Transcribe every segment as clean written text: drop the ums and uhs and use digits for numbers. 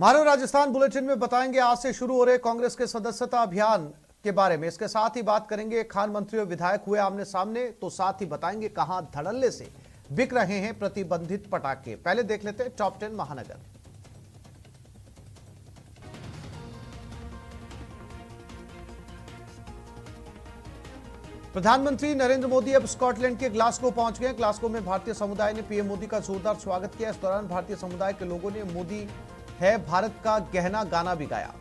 मारो राजस्थान बुलेटिन में बताएंगे आज से शुरू हो रहे कांग्रेस के सदस्यता अभियान के बारे में। इसके साथ ही बात करेंगे खान मंत्री और विधायक हुए आमने सामने, तो साथ ही बताएंगे कहां धड़ल्ले से बिक रहे हैं प्रतिबंधित पटाखे। पहले देख लेते हैं टॉप 10 महानगर। प्रधानमंत्री नरेंद्र मोदी अब स्कॉटलैंड के ग्लासगो पहुंच गए। ग्लासगो में भारतीय समुदाय ने पीएम मोदी का जोरदार स्वागत किया। इस दौरान भारतीय समुदाय के लोगों ने मोदी है भारत का गहना गाना भी गाया।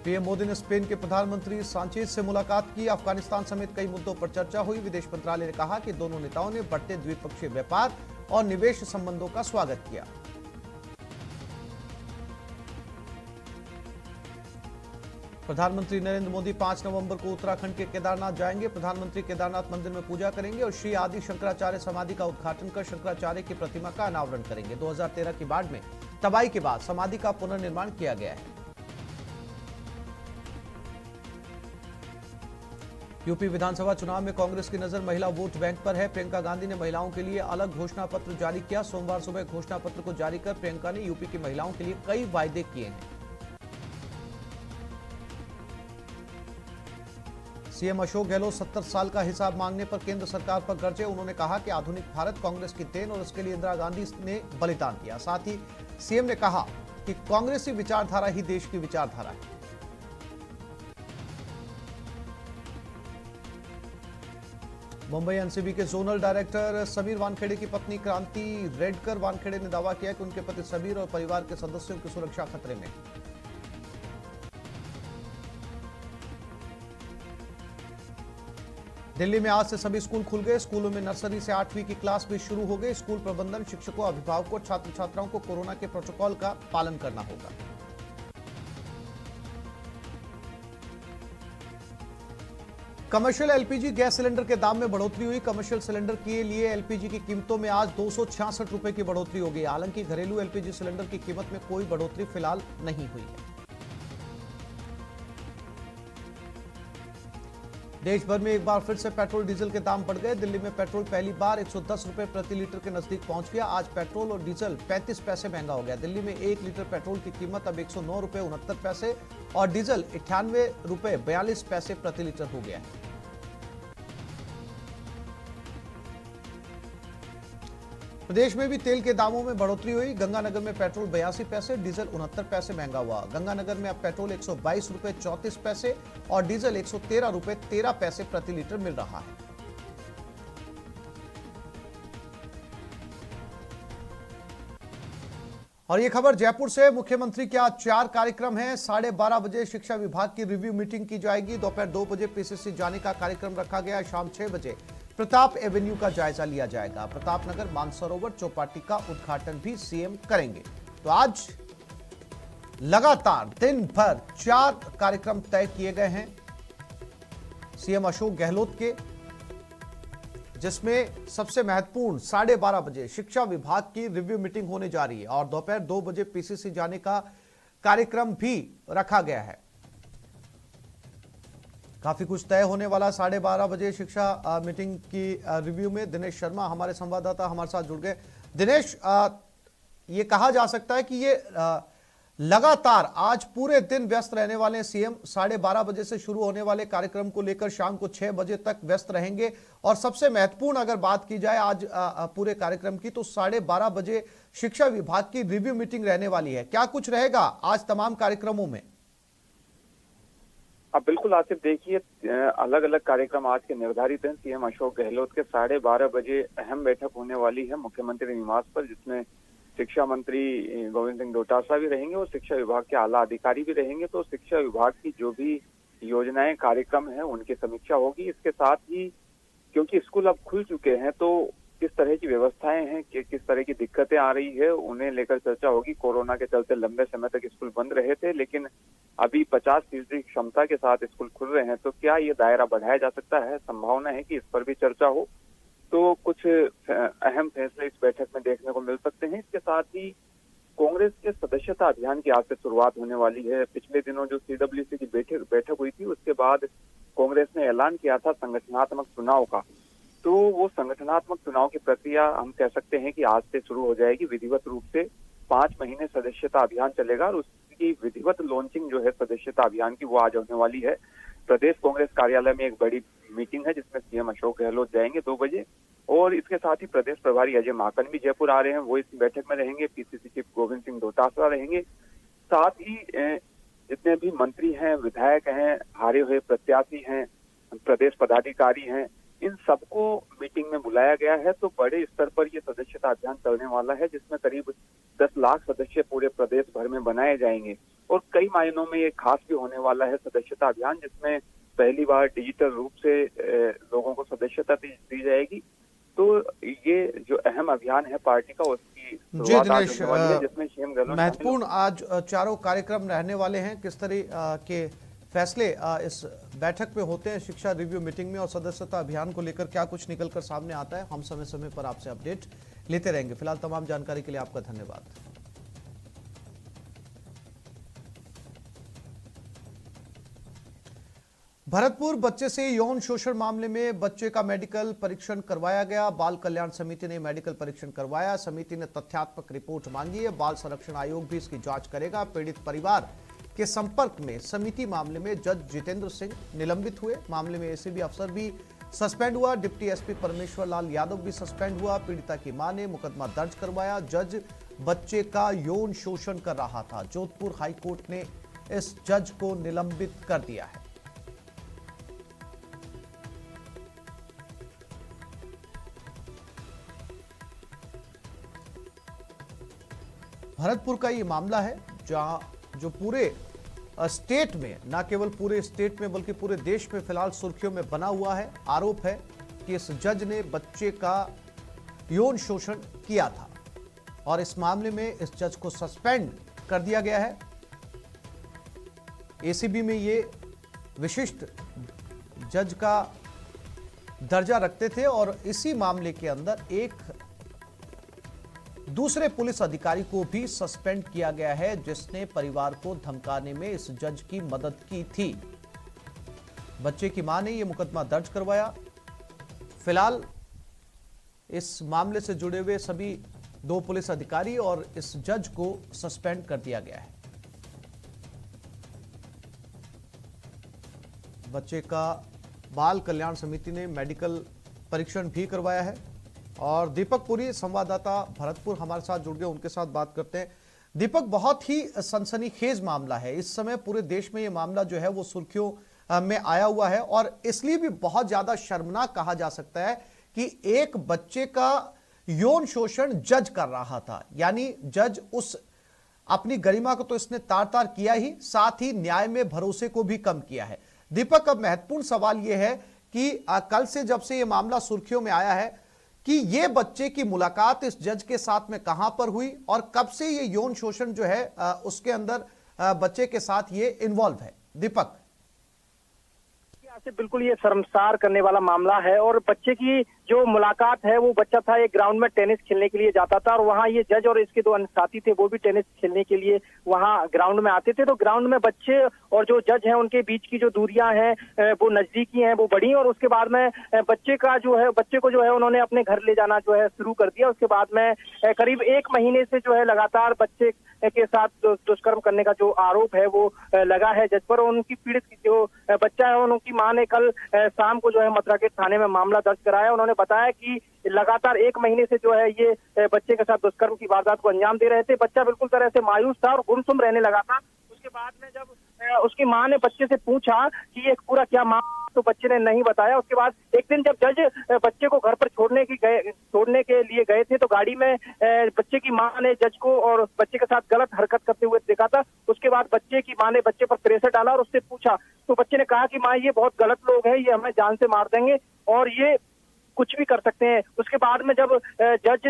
पीएम मोदी ने स्पेन के प्रधानमंत्री सांचेज से मुलाकात की। अफगानिस्तान समेत कई मुद्दों पर चर्चा हुई। विदेश मंत्रालय ने कहा कि दोनों नेताओं ने बढ़ते द्विपक्षीय व्यापार और निवेश संबंधों का स्वागत किया। प्रधानमंत्री नरेंद्र मोदी 5 नवंबर को उत्तराखंड के केदारनाथ जाएंगे। प्रधानमंत्री केदारनाथ मंदिर में पूजा करेंगे और श्री आदि शंकराचार्य समाधि का उद्घाटन कर शंकराचार्य की प्रतिमा का अनावरण करेंगे। 2013 की बाढ़ में तबाही के बाद समाधि का पुनर्निर्माण किया गया है। यूपी विधानसभा चुनाव में कांग्रेस की नजर महिला वोट बैंक पर है। प्रियंका गांधी ने महिलाओं के लिए अलग घोषणा पत्र जारी किया। सोमवार सुबह घोषणा पत्र को जारी कर प्रियंका ने यूपी की महिलाओं के लिए कई वायदे किए हैं। सीएम अशोक गहलोत 70 साल का हिसाब मांगने पर केंद्र सरकार पर गरजे। उन्होंने कहा कि आधुनिक भारत कांग्रेस की देन और इसके लिए इंदिरा गांधी ने बलिदान दिया। साथ ही सीएम ने कहा कि कांग्रेसी विचारधारा ही देश की विचारधारा है। मुंबई एनसीबी के जोनल डायरेक्टर समीर वानखेड़े की पत्नी क्रांति रेडकर वानखेड़े ने दावा किया कि उनके पति समीर और परिवार के सदस्यों की सुरक्षा खतरे में। दिल्ली में आज से सभी स्कूल खुल गए। स्कूलों में नर्सरी से 8वीं की क्लास भी शुरू हो गई। स्कूल प्रबंधन, शिक्षकों, अभिभावकों, छात्र छात्राओं को कोरोना के प्रोटोकॉल का पालन करना होगा। कमर्शियल एलपीजी गैस सिलेंडर के दाम में बढ़ोतरी हुई। कमर्शियल सिलेंडर के लिए एलपीजी की कीमतों में आज 266 रुपए की बढ़ोतरी हो गई। हालांकि घरेलू एलपीजी सिलेंडर की कीमत में कोई बढ़ोतरी फिलहाल नहीं हुई है। देश भर में एक बार फिर से पेट्रोल डीजल के दाम बढ़ गए। दिल्ली में पेट्रोल पहली बार 110 रुपए प्रति लीटर के नजदीक पहुंच गया। आज पेट्रोल और डीजल 35 पैसे महंगा हो गया। दिल्ली में 1 लीटर पेट्रोल की कीमत अब 109 रुपए 69 पैसे और डीजल 98 रुपए 42 पैसे प्रति लीटर हो गया है। प्रदेश में भी तेल के दामों में बढ़ोतरी हुई। गंगानगर में पेट्रोल 82 पैसे, डीजल 69 पैसे महंगा हुआ। गंगानगर में अब पेट्रोल 122 रुपए 34 पैसे और डीजल 113 रुपए 13 पैसे प्रति लीटर मिल रहा है। और ये खबर जयपुर से। मुख्यमंत्री के आज 4 कार्यक्रम हैं। 12:30 बजे शिक्षा विभाग की रिव्यू मीटिंग की जाएगी। दोपहर 2 बजे पीसीसी जाने का कार्यक्रम रखा गया। शाम 6 बजे प्रताप एवेन्यू का जायजा लिया जाएगा। प्रताप नगर, मानसरोवर चौपाटी का उद्घाटन भी सीएम करेंगे। तो आज लगातार दिन भर 4 कार्यक्रम तय किए गए हैं सीएम अशोक गहलोत के, जिसमें सबसे महत्वपूर्ण 12:30 बजे शिक्षा विभाग की रिव्यू मीटिंग होने जा रही है और दोपहर 2 बजे पीसीसी जाने का कार्यक्रम भी रखा गया है। काफी कुछ तय होने वाला। 12:30 बजे शिक्षा मीटिंग की रिव्यू में दिनेश शर्मा हमारे संवाददाता हमारे साथ जुड़ गए। दिनेश, ये कहा जा सकता है कि ये लगातार आज पूरे दिन व्यस्त रहने वाले सीएम 12:30 बजे से शुरू होने वाले कार्यक्रम को लेकर शाम को 6 बजे तक व्यस्त रहेंगे। और सबसे महत्वपूर्ण अगर बात की जाए आज पूरे कार्यक्रम की, तो 12:30 बजे शिक्षा विभाग की रिव्यू मीटिंग रहने वाली है। क्या कुछ रहेगा आज तमाम कार्यक्रमों में? अब बिल्कुल आसिफ, देखिए अलग अलग कार्यक्रम आज के निर्धारित हैं। सीएम अशोक गहलोत के 12:30 बजे अहम बैठक होने वाली है मुख्यमंत्री निवास पर, जिसमें शिक्षा मंत्री गोविंद सिंह डोटासरा भी रहेंगे और शिक्षा विभाग के आला अधिकारी भी रहेंगे। तो शिक्षा विभाग की जो भी योजनाएं, कार्यक्रम हैं, उनकी समीक्षा होगी। इसके साथ ही क्योंकि स्कूल अब खुल चुके हैं, तो किस तरह की व्यवस्थाएं हैं, किस तरह की दिक्कतें आ रही है, उन्हें लेकर चर्चा होगी। कोरोना के चलते लंबे समय तक स्कूल बंद रहे थे, लेकिन अभी 50% क्षमता के साथ स्कूल खुल रहे हैं। तो क्या ये दायरा बढ़ाया जा सकता है? संभावना है कि इस पर भी चर्चा हो। तो कुछ अहम फैसले इस बैठक में देखने को मिल सकते हैं। इसके साथ ही कांग्रेस के सदस्यता अभियान की आज से शुरुआत होने वाली है। पिछले दिनों जो सीडब्ल्यूसी की बैठक हुई थी, उसके बाद कांग्रेस ने ऐलान किया था संगठनात्मक चुनाव का। तो वो संगठनात्मक चुनाव की प्रक्रिया हम कह सकते हैं कि आज से शुरू हो जाएगी। विधिवत रूप से 5 महीने सदस्यता अभियान चलेगा और उसकी विधिवत लॉन्चिंग जो है सदस्यता अभियान की वो आज होने वाली है। प्रदेश कांग्रेस कार्यालय में एक बड़ी मीटिंग है जिसमें सीएम अशोक गहलोत जाएंगे 2 बजे, और इसके साथ ही प्रदेश प्रभारी अजय माकन भी जयपुर आ रहे हैं, वो इस बैठक में रहेंगे। पीसीसी चीफ गोविंद सिंह डोटासरा रहेंगे। साथ ही जितने भी मंत्री हैं, विधायक हैं, हारे हुए प्रत्याशी हैं, प्रदेश पदाधिकारी हैं, इन सबको मीटिंग में बुलाया गया है। तो बड़े स्तर पर ये सदस्यता अभियान चलने वाला है जिसमें करीब 10 लाख सदस्य पूरे प्रदेश भर में बनाए जाएंगे। और कई मायनों में ये खास भी होने वाला है सदस्यता अभियान, जिसमें पहली बार डिजिटल रूप से लोगों को सदस्यता दी जाएगी। तो ये जो अहम अभियान है पार्टी का, उसकी शुरुआत आज होने वाली है, जिसमें सीएम गहलोत महत्वपूर्ण आज चारों कार्यक्रम रहने वाले हैं। किस तरह के फैसले इस बैठक में होते हैं शिक्षा रिव्यू मीटिंग में, और सदस्यता अभियान को लेकर क्या कुछ निकलकर सामने आता है, हम समय समय पर आपसे अपडेट लेते रहेंगे। फिलहाल तमाम जानकारी के लिए आपका धन्यवाद। भरतपुर बच्चे से यौन शोषण मामले में बच्चे का मेडिकल परीक्षण करवाया गया। बाल कल्याण समिति ने मेडिकल परीक्षण करवाया। समिति ने तथ्यात्मक रिपोर्ट मांगी है। बाल संरक्षण आयोग भी इसकी जांच करेगा। पीड़ित परिवार के संपर्क में समिति मामले में जज जितेंद्र सिंह निलंबित हुए। मामले में एसीबी अफसर भी सस्पेंड हुआ। डिप्टी एसपी परमेश्वर लाल यादव भी सस्पेंड हुआ। पीड़िता की मां ने मुकदमा दर्ज करवाया। जज बच्चे का यौन शोषण कर रहा था। जोधपुर हाईकोर्ट ने इस जज को निलंबित कर दिया है। भरतपुर का ये मामला है जहां जो पूरे स्टेट में, न केवल पूरे स्टेट में बल्कि पूरे देश में फिलहाल सुर्खियों में बना हुआ है। आरोप है कि इस जज ने बच्चे का यौन शोषण किया था और इस मामले में इस जज को सस्पेंड कर दिया गया है। एसीबी में ये विशिष्ट जज का दर्जा रखते थे और इसी मामले के अंदर एक दूसरे पुलिस अधिकारी को भी सस्पेंड किया गया है जिसने परिवार को धमकाने में इस जज की मदद की थी। बच्चे की मां ने यह मुकदमा दर्ज करवाया। फिलहाल इस मामले से जुड़े हुए सभी 2 पुलिस अधिकारी और इस जज को सस्पेंड कर दिया गया है। बच्चे का बाल कल्याण समिति ने मेडिकल परीक्षण भी करवाया है। और दीपक पुरी संवाददाता भरतपुर हमारे साथ जुड़ गए, उनके साथ बात करते हैं। दीपक, बहुत ही सनसनीखेज मामला है। इस समय पूरे देश में यह मामला जो है वो सुर्खियों में आया हुआ है और इसलिए भी बहुत ज्यादा शर्मनाक कहा जा सकता है कि एक बच्चे का यौन शोषण जज कर रहा था। यानी जज उस अपनी गरिमा को तो इसने तार तार किया ही, साथ ही न्याय में भरोसे को भी कम किया है। दीपक, अब महत्वपूर्ण सवाल यह है कि कल से जब से यह मामला सुर्खियों में आया है कि ये बच्चे की मुलाकात इस जज के साथ में कहां पर हुई और कब से ये यौन शोषण जो है उसके अंदर बच्चे के साथ ये इन्वॉल्व है। दीपक, से बिल्कुल ये शर्मसार करने वाला मामला है। और बच्चे की जो मुलाकात है, वो बच्चा था एक ग्राउंड में टेनिस खेलने के लिए जाता था और वहाँ ये जज और इसके 2 अन्य साथी थे, वो भी टेनिस खेलने के लिए वहाँ ग्राउंड में आते थे। तो ग्राउंड में बच्चे और जो जज हैं उनके बीच की जो दूरियां हैं वो नजदीकी हैं, वो बढ़ी। और उसके बाद में बच्चे को जो है उन्होंने अपने घर ले जाना जो है शुरू कर दिया। उसके बाद में करीब 1 महीने से जो है लगातार बच्चे के साथ दुष्कर्म करने का जो आरोप है वो लगा है जज पर। उनकी पीड़ित जो बच्चा है उनकी मां ने कल शाम को जो है मथुरा के थाने में मामला दर्ज कराया। उन्होंने बताया कि लगातार 1 महीने से जो है ये बच्चे के साथ दुष्कर्म की वारदात को अंजाम दे रहे थे। बच्चा बिल्कुल तरह से मायूस था और गुमसुम रहने लगा था। उसके बाद में जब उसकी मां ने बच्चे से पूछा कि ये पूरा क्या मामला, तो बच्चे ने नहीं बताया। उसके बाद एक दिन जब जज बच्चे को घर पर छोड़ने के लिए गए थे तो गाड़ी में बच्चे की मां ने जज को और बच्चे के साथ गलत हरकत करते हुए देखा था। उसके बाद बच्चे की मां ने बच्चे पर प्रेशर डाला और उससे पूछा, तो बच्चे ने कहा कि मां ये बहुत गलत लोग हैं, ये हमें जान से मार देंगे और ये कुछ भी कर सकते हैं। उसके बाद में जब जज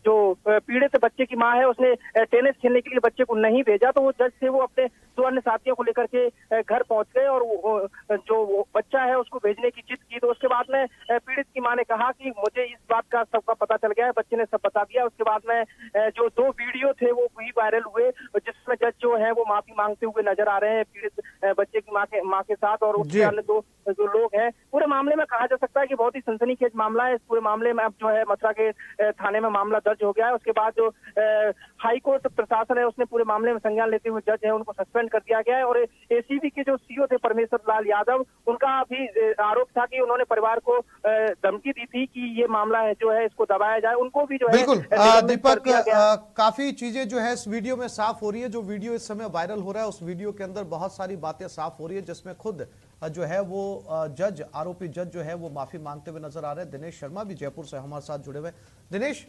जो पीड़ित बच्चे की मां है उसने टेनिस खेलने के लिए बच्चे को नहीं भेजा तो वो जज से वो अपने 2 अन्य साथियों को लेकर के घर पहुंच गए और जो बच्चा है उसको भेजने की जिद की। तो उसके बाद में पीड़ित की मां ने कहा कि मुझे इस बात का सबका पता चल गया है, बच्चे ने सब बता दिया। उसके बाद में जो 2 वीडियो थे वो भी वायरल हुए जिसमें जज जो है वो माफी मांगते हुए नजर आ रहे हैं पीड़ित बच्चे की मां के साथ और उसके अन्य 2 जो लोग हैं। पूरे मामले में कहा जा सकता है कि बहुत ही सनसनीखेज मामला है। इस पूरे मामले में अब जो है मथुरा के थाने में मामला दर्ज हो गया है। उसके बाद जो हाईकोर्ट प्रशासन है उसने पूरे मामले में संज्ञान लेते हुए जज है उनको सस्पेंड कर दिया गया है। और एसीबी के जो सीओ थे परमेश्वर लाल यादव, उनका भी आरोप था कि उन्होंने परिवार को धमकी दी थी कि ये मामला है जो है इसको दबाया जाए। उनको भी जो है बिल्कुल दीपक, काफी चीजें जो है इस वीडियो में साफ हो रही है। जो वीडियो इस समय वायरल हो रहा है उस वीडियो के अंदर बहुत सारी बातें साफ हो रही है, जिसमें खुद जो है वो जज, आरोपी जज जो है वो माफी मांगते हुए नजर आ रहे हैं। दिनेश शर्मा भी जयपुर से हमारे साथ जुड़े हुए। दिनेश,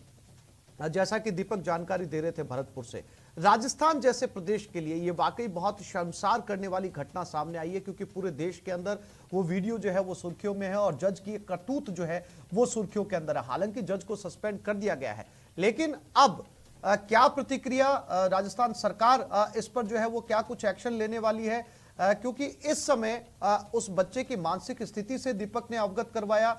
जैसा कि दीपक जानकारी दे रहे थे भरतपुर से, राजस्थान जैसे प्रदेश के लिए ये वाकई बहुत शर्मसार करने वाली घटना सामने आई है, क्योंकि पूरे देश के अंदर वो वीडियो जो है वो सुर्खियों में है और जज की करतूत जो है वो सुर्खियों के अंदर है। हालांकि जज को सस्पेंड कर दिया गया है, लेकिन अब क्या प्रतिक्रिया राजस्थान सरकार इस पर जो है वो क्या कुछ एक्शन लेने वाली है? क्योंकि इस समय उस बच्चे की मानसिक स्थिति से दीपक ने अवगत करवाया,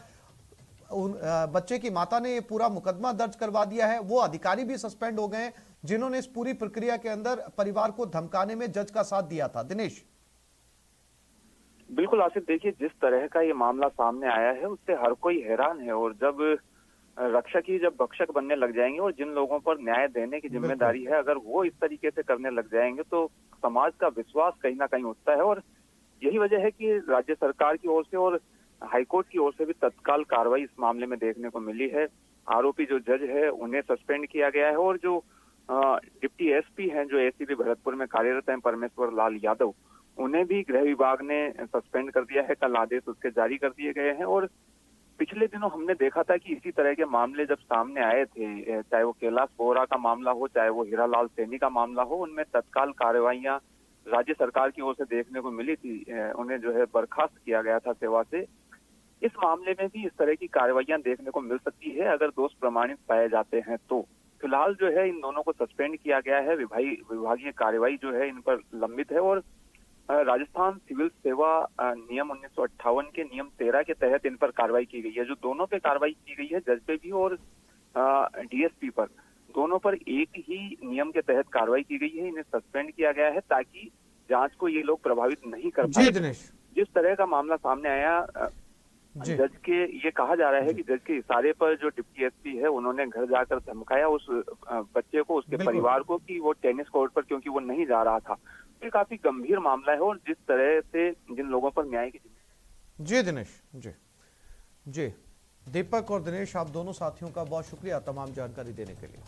बच्चे की माता ने ये पूरा मुकदमा दर्ज करवा दिया है, वो अधिकारी भी सस्पेंड हो गए हैं जिन्होंने इस पूरी प्रक्रिया के अंदर परिवार को धमकाने में जज का साथ दिया था। दिनेश, बिल्कुल आसिफ, देखिए जिस तरह का ये मामला सामने आया है उससे हर कोई हैरान है। और जब रक्षक ही जब भक्षक बनने लग जाएंगे और जिन लोगों पर न्याय देने की जिम्मेदारी है अगर वो इस तरीके से करने लग जाएंगे तो समाज का विश्वास कहीं ना कहीं उठता है। और यही वजह है कि राज्य सरकार की ओर से और हाईकोर्ट की ओर से भी तत्काल कार्रवाई इस मामले में देखने को मिली है। आरोपी जो जज है उन्हें सस्पेंड किया गया है और जो डिप्टी एसपी हैं जो एसीपी भरतपुर में कार्यरत हैं परमेश्वर लाल यादव, उन्हें भी गृह विभाग ने सस्पेंड कर दिया है। कल आदेश उसके जारी कर दिए गए हैं। और पिछले दिनों हमने देखा था कि इसी तरह के मामले जब सामने आए थे, चाहे वो कैलाश बोहरा का मामला हो, चाहे वो हीरालाल सैनी का मामला हो, उनमें तत्काल कार्रवाइयां राज्य सरकार की ओर से देखने को मिली थी। उन्हें जो है बर्खास्त किया गया था सेवा से। इस मामले में भी इस तरह की कार्रवाइयां देखने को मिल सकती है अगर दोष प्रमाणित पाए जाते हैं तो। फिलहाल जो है इन दोनों को सस्पेंड किया गया है। विभागीय कार्रवाई जो है इन पर लंबित है। और राजस्थान सिविल सेवा नियम 1958 के नियम 13 के तहत इन पर कार्रवाई की गई है। जो दोनों पे कार्रवाई की गई है, जज पे भी और डीएसपी पर, दोनों पर एक ही नियम के तहत कार्रवाई की गई है। इन्हें सस्पेंड किया गया है ताकि जांच को ये लोग प्रभावित नहीं कर पाए। जिस तरह का मामला सामने आया, जज के ये कहा जा रहा है कि जज के इशारे पर जो डिप्टी एसपी है उन्होंने घर जाकर धमकाया उस बच्चे को, उसके परिवार को, कि वो टेनिस कोर्ट पर क्योंकि वो नहीं जा रहा था। ये काफी गंभीर मामला है। और जिस तरह से जिन लोगों पर न्याय की जी दिनेश, जी दीपक और दिनेश, आप दोनों साथियों का बहुत शुक्रिया तमाम जानकारी देने के लिए।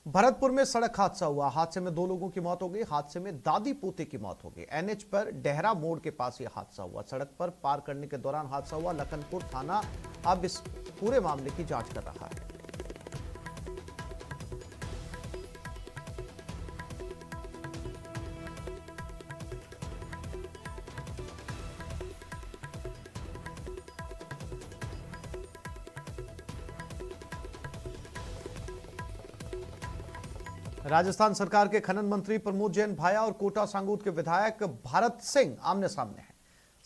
भरतपुर में सड़क हादसा हुआ। हादसे में 2 लोगों की मौत हो गई। हादसे में दादी पोते की मौत हो गई। एनएच पर डेहरा मोड़ के पास यह हादसा हुआ। सड़क पर पार करने के दौरान हादसा हुआ। लखनपुर थाना अब इस पूरे मामले की जांच कर रहा है। राजस्थान सरकार के खनन मंत्री प्रमोद जैन भाया और कोटा सांगोद के विधायक भारत सिंह आमने सामने हैं।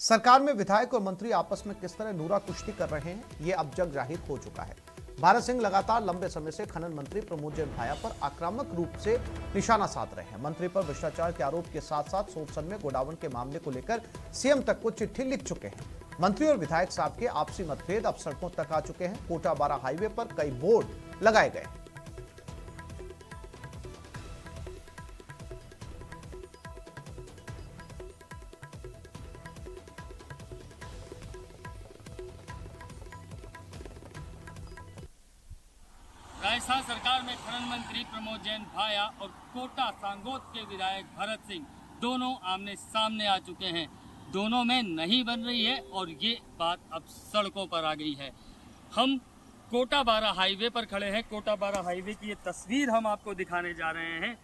सरकार में विधायक और मंत्री आपस में किस तरह नूरा कुश्ती कर रहे हैं, यह अब जग जाहिर हो चुका है। भारत सिंह लगातार लंबे समय से खनन मंत्री प्रमोद जैन भाया पर आक्रामक रूप से निशाना साध रहे हैं। मंत्री पर भ्रष्टाचार के आरोप के साथ साथ सोरसन में गोडाउन के मामले को लेकर सीएम तक को चिट्ठी लिख चुके हैं। मंत्री और विधायक साहब के आपसी मतभेद अब सड़कों तक आ चुके हैं। कोटा बारा हाईवे पर कई बोर्ड लगाए गए। राजस्थान सरकार में खनन मंत्री प्रमोद जैन भाया और कोटा सांगोद के विधायक भरत सिंह दोनों आमने सामने आ चुके हैं। दोनों में नहीं बन रही है और ये बात अब सड़कों पर आ गई है। हम कोटा बारा हाईवे पर खड़े हैं। कोटा बारा हाईवे की ये तस्वीर हम आपको दिखाने जा रहे हैं।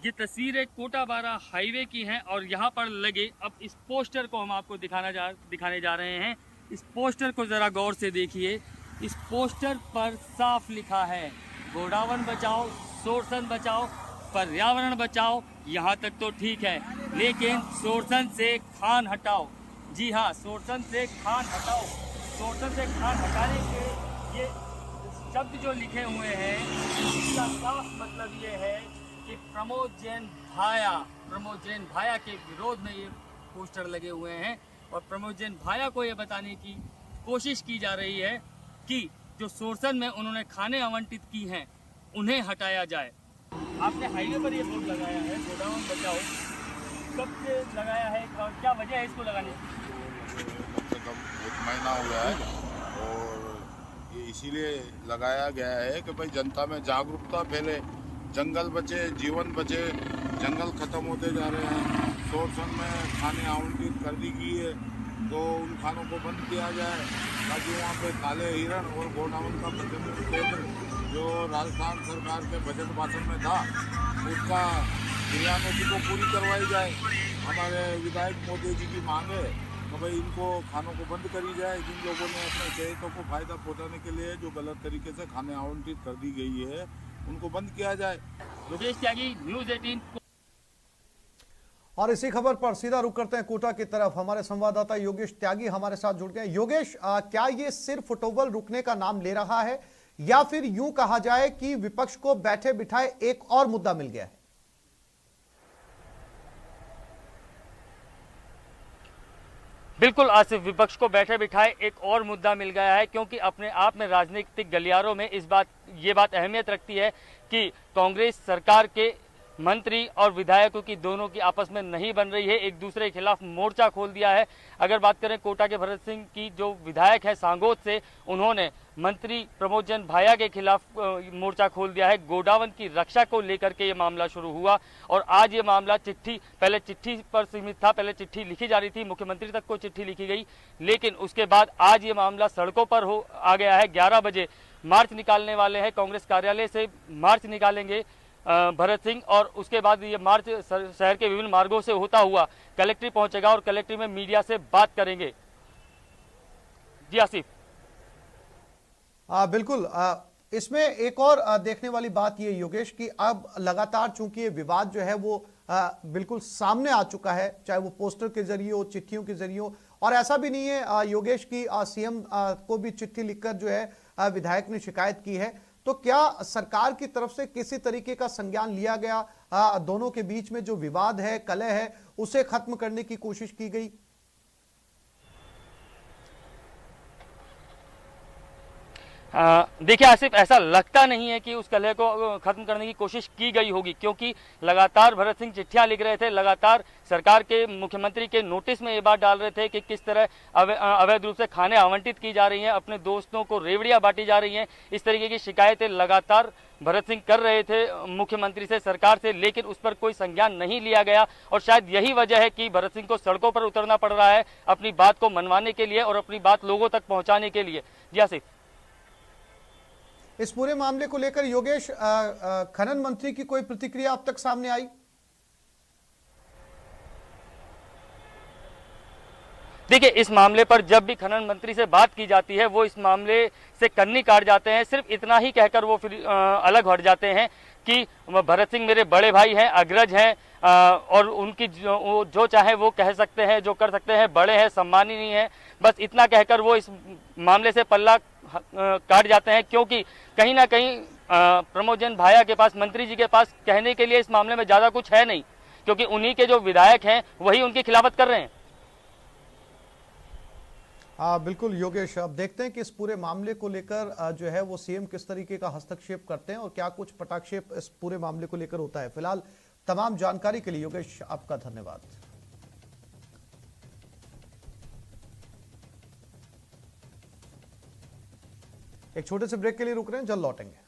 ये तस्वीरें कोटा बारा हाईवे की हैं और यहाँ पर लगे अब इस पोस्टर को हम आपको दिखाने जा रहे हैं। इस पोस्टर को ज़रा गौर से देखिए। इस पोस्टर पर साफ लिखा है, गोडावन बचाओ, सोरसन बचाओ, पर्यावरण बचाओ। यहाँ तक तो ठीक है, लेकिन सोरसन से खान हटाओ। जी हाँ, सोरसन से खान हटाओ। सोरसन से खान हटाने के ये शब्द जो लिखे हुए हैं, इसका साफ मतलब ये है कि प्रमोद जैन भाया के विरोध में ये पोस्टर लगे हुए हैं और प्रमोद जैन भाया को ये बताने की कोशिश की जा रही है कि जो सोर्सन में उन्होंने खाने आवंटित की हैं उन्हें हटाया जाए। आपने हाईवे पर ये बोर्ड लगाया है गोडाउन बचाओ, कब से लगाया है और क्या वजह है इसको लगाने की? कम से कम 1 महीना हो गया है और ये इसीलिए लगाया गया है कि भाई जनता में जागरूकता फैले, जंगल बचे, जीवन बचे, जंगल खत्म होते जा रहे हैं। सोर्सन में खाने आवंटित कर दी गई है तो उन खानों को बंद किया जाए ताकि वहाँ पे काले हिरण और गोडाउन का प्रतिनिधि केंद्र जो राजस्थान सरकार के बजट भाषण में था उसका क्रियान्वयन को पूरी करवाई जाए। हमारे विधायक मोदी जी की मांग है तो भाई इनको खानों को बंद करी जाए। जिन लोगों ने अपने चहेतों को फायदा पहुँचाने के लिए जो गलत तरीके से खाने आवंटित कर दी गई है उनको बंद किया जाए। योगेश त्यागी, न्यूज़ 18। और इसी खबर पर सीधा रुख करते हैं कोटा की तरफ। हमारे संवाददाता योगेश त्यागी हमारे साथ जुड़ गए। योगेश, क्या ये सिर्फ फुटबॉल रुकने का नाम ले रहा है या फिर यूं कहा जाए कि विपक्ष को बैठे बिठाए एक और मुद्दा मिल गया है? बिल्कुल आसिफ, विपक्ष को बैठे बिठाए एक और मुद्दा मिल गया है क्योंकि अपने आप में राजनीतिक गलियारों में ये बात अहमियत रखती है कि कांग्रेस सरकार के मंत्री और विधायकों की दोनों की आपस में नहीं बन रही है, एक दूसरे के खिलाफ मोर्चा खोल दिया है। अगर बात करें कोटा के भरत सिंह की, जो विधायक है सांगोद से, उन्होंने मंत्री प्रमोद जैन भाया के खिलाफ मोर्चा खोल दिया है। गोडाउन की रक्षा को लेकर के ये मामला शुरू हुआ और आज ये मामला पहले चिट्ठी पर सीमित था, पहले चिट्ठी लिखी जा रही थी, मुख्यमंत्री तक को चिट्ठी लिखी गई, लेकिन उसके बाद आज ये मामला सड़कों पर आ गया है। 11 बजे मार्च निकालने वाले हैं, कांग्रेस कार्यालय से मार्च निकालेंगे भरत सिंह और उसके बाद ये मार्च शहर के विभिन्न मार्गों से होता हुआ कलेक्ट्री पहुंचेगा और कलेक्ट्री में मीडिया से बात करेंगे। जी आसिफ। बिल्कुल। इसमें एक और देखने वाली बात ये योगेश कि अब लगातार चूंकि ये विवाद जो है वो बिल्कुल सामने आ चुका है, चाहे वो पोस्टर के जरिए हो, चिट्ठियों के जरिए हो, और ऐसा भी नहीं है योगेश की सीएम को भी चिट्ठी लिखकर जो है विधायक ने शिकायत की है। तो क्या सरकार की तरफ से किसी तरीके का संज्ञान लिया गया, दोनों के बीच में जो विवाद है, कलह है, उसे खत्म करने की कोशिश की गई? देखिए आसिफ, ऐसा लगता नहीं है कि उस कलह को खत्म करने की कोशिश की गई होगी क्योंकि लगातार भरत सिंह चिट्ठियां लिख रहे थे, लगातार सरकार के मुख्यमंत्री के नोटिस में ये बात डाल रहे थे कि किस तरह अवैध रूप से खाने आवंटित की जा रही हैं, अपने दोस्तों को रेवड़ियां बांटी जा रही हैं। इस तरीके की शिकायतें लगातार भरत सिंह कर रहे थे मुख्यमंत्री से, सरकार से, लेकिन उस पर कोई संज्ञान नहीं लिया गया और शायद यही वजह है कि भरत सिंह को सड़कों पर उतरना पड़ रहा है अपनी बात को मनवाने के लिए और अपनी बात लोगों तक पहुंचाने के लिए। जी आसिफ। इस पूरे मामले को लेकर योगेश, खनन मंत्री की कोई प्रतिक्रिया अब तक सामने आई? देखिए, इस मामले पर जब भी खनन मंत्री से बात की जाती है वो इस मामले से कन्नी काट जाते हैं, सिर्फ इतना ही कहकर वो फिर अलग हट जाते हैं कि भरत सिंह मेरे बड़े भाई हैं, अग्रज हैं और उनकी जो चाहे वो कह सकते हैं, जो कर सकते हैं, बड़े हैं, सम्माननीय हैं, बस इतना कहकर वो इस मामले से पल्ला काट जाते हैं क्योंकि कहीं ना कहीं प्रमोद जैन भाया के पास, मंत्री जी के पास कहने के लिए इस मामले में ज्यादा कुछ है नहीं क्योंकि उन्हीं के जो विधायक हैं वही उनकी खिलाफत कर रहे हैं। बिल्कुल योगेश, अब देखते हैं कि इस पूरे मामले को लेकर जो है वो सीएम किस तरीके का हस्तक्षेप करते हैं और क्या कुछ पटाक्षेप इस पूरे मामले को लेकर होता है। फिलहाल तमाम जानकारी के लिए योगेश आपका धन्यवाद। एक छोटे से ब्रेक के लिए रुक रहे हैं, जल्द लौटेंगे।